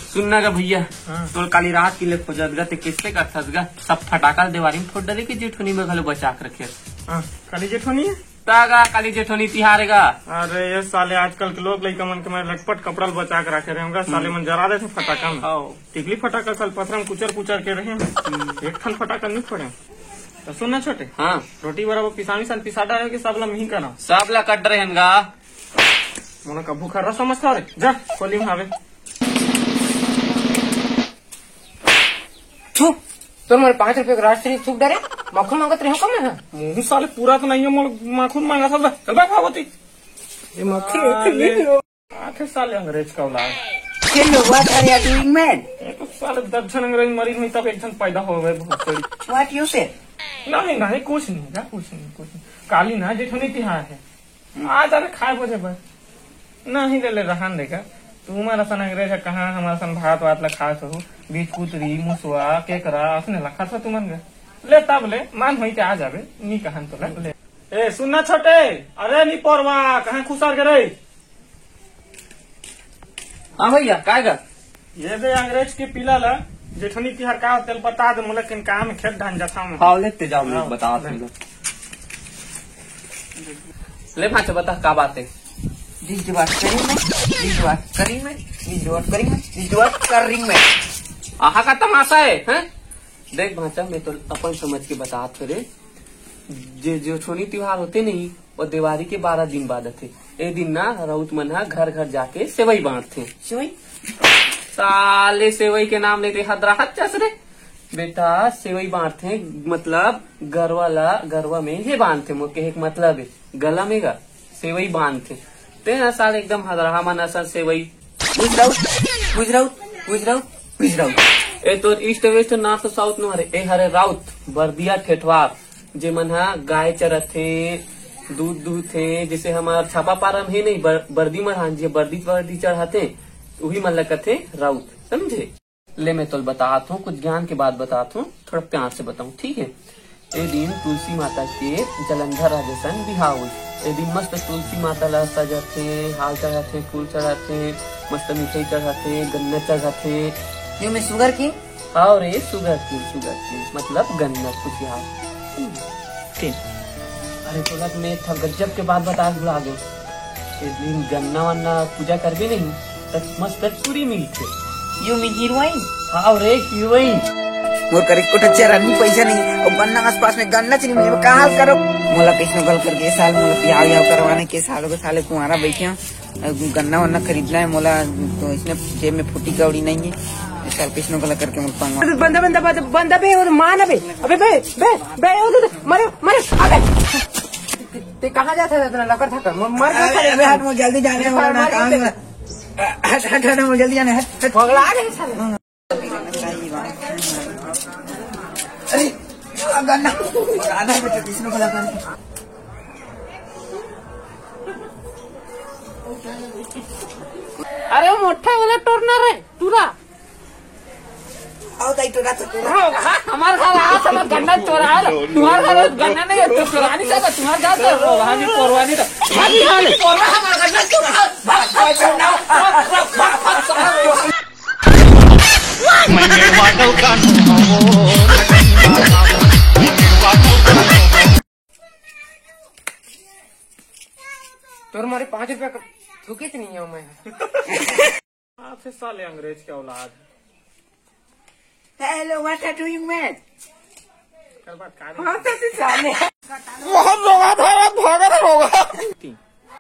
सुनना गा भैया, तो काली रात की ले खोजत गा, किससे करथस गा, सब फटाका देवारी में फोड़ डाले की जेठोनी में घलो बचा के रखे। काली जेठोनी तागा काली जेठोनी तिहार गा। अरे ये साले आजकल के लोग लइका मन के मैं लटपट कपड़ा बचा के रखे रहे साले मन जरा देते फटाका में। टिकली फटाका कल पथरा में कुचर कुचर के रहे एक ठन फटाका नहीं फोड़े। तो सुनना छोटे, हाँ रोटी बराबर पिसानी सन पिसा डाले के सब ला मिही करा, सब ला कट रहे गा। मोना का भूखा रहा समझता रे, जा खोली में आवे। तो मेरे 5 रुपए का राष्ट्रीय छूट डरे माखून मांगत रहे कम है। मुँह साले पूरा तो नहीं है, माखून मांगा सब। चल भाई खावती ये मक्खी आखे साले अंग्रेज का औलाद। What are you doing, man? तो साले 10 जन अंग्रेज मरी हुई तब एक जन पैदा हो गए भोसड़ी। What you said? नहीं कुछ नहीं। काली ना जेठोनी तिहार है, आज अरे खाए बजे बस नहीं ले रहन देगा। तुम्हारा सन अंग्रेज है कहाँ, हमारा सन भात वात ला खा सो बीच कुतरी मुसवा केकरा असने ला खा था तुमन ले तब ले मान हुई आ जावे नी कहन तो ले। ए सुनना छोटे, अरे नी पोरवा कहाँ खुसार के रे। हाँ भैया काय गा, ये दे अंग्रेज के पीला ला जेठोनी तिहार का तेल बता दे मुला किन काम खेत धान जाता हूँ। हाँ लेते जाओ, मैं बता ले भाचा बता का बात है। This what करी मैं आहा का तमाशा है, हैं? देख भाचा मैं तो अपन समझ के बता रे, जो छोनी त्योहार होते नहीं वो दिवाली के 12 दिन बाद थे। ए दिन ना राउत मन घर घर जाके सेवई बांटते। सेवई साले सेवई के नाम लेते हदराहत चस रे बेटा, सेवई बांटते मतलब गरवा में हे बांधते मोके एक मतलब है गला में गा सेवई बांधते ते ना साल एकदम हदराहा मन असल सेवई गुजराऊ ए तो ईस्ट वेस्ट नॉर्थ साउथ नो हरे ए हरे राउत बर्दिया ठेठवार जे मन गाय चरथे दूध थे, जैसे हमारा छापा पारा में नहीं बर्दी मरहान जी बर्दी चढ़ाते वही मन लगते राउत, समझे। ले मैं तो बताता हूँ कुछ ज्ञान के बाद बताता हूँ, थोड़ा प्यार से बताऊँ ठीक है। ए दिन तुलसी माता के जलंधर राजस्थान बिहार हुई। ए दिन मस्त तुलसी माता ला सजाते, हाल चढ़ाते, फूल चढ़ाते, मस्त मिठाई चढ़ाते, गन्ना चढ़ाते। ये मैं शुगर की और ये शुगर की मतलब गन्ना कुछ यहाँ। अरे तो लग मैं था गजब के बाद बता बुला गए। इस दिन गन्ना वन्ना पूजा कर भी नहीं तब मस्त पूरी मिलते। You mean heroine? हाँ रे हीरोइन। मोर करे को टच्चर आदमी पैसा नहीं और गन्ना आसपास में गन्ना चाहिए मुझे का हाल करो। मोला कैसे गल करके साल मोला बियाह करवाने के सालों के साले कुआरा बैठे गन्ना वन्ना खरीदना है मोला, तो इसने जेब में फूटी कौड़ी नहीं है साल किसनो गला करके मुझे पाऊंगा। बंदा बे और मान अबे मरे ते कहाँ जाता था इतना लकर था मर गया था। जल्दी जाने वाला काम हट मुझे जल्दी जाने हट पगला आ गए साले। अरे गन्ना आधा बेटा किसनो गला करके अरे मोटा वाला टोरनर है टूरा आओ ताई टोरा तो हमारे घर आ सब गन्ना चोरा तुम्हारे घर गन्ना नहीं है तो चोरा नहीं सकता तुम्हारे जाते हो वहाँ भी कोरवा नहीं था भागी हाल कोरवा हमारा गन्ना चोरा तो हमारे 5 रुपया का थूके नहीं है मैं। आपसे साले अंग्रेज के औलाद। Hello what are doing man? कल बात हाँ तो साले बहुत लोग भागा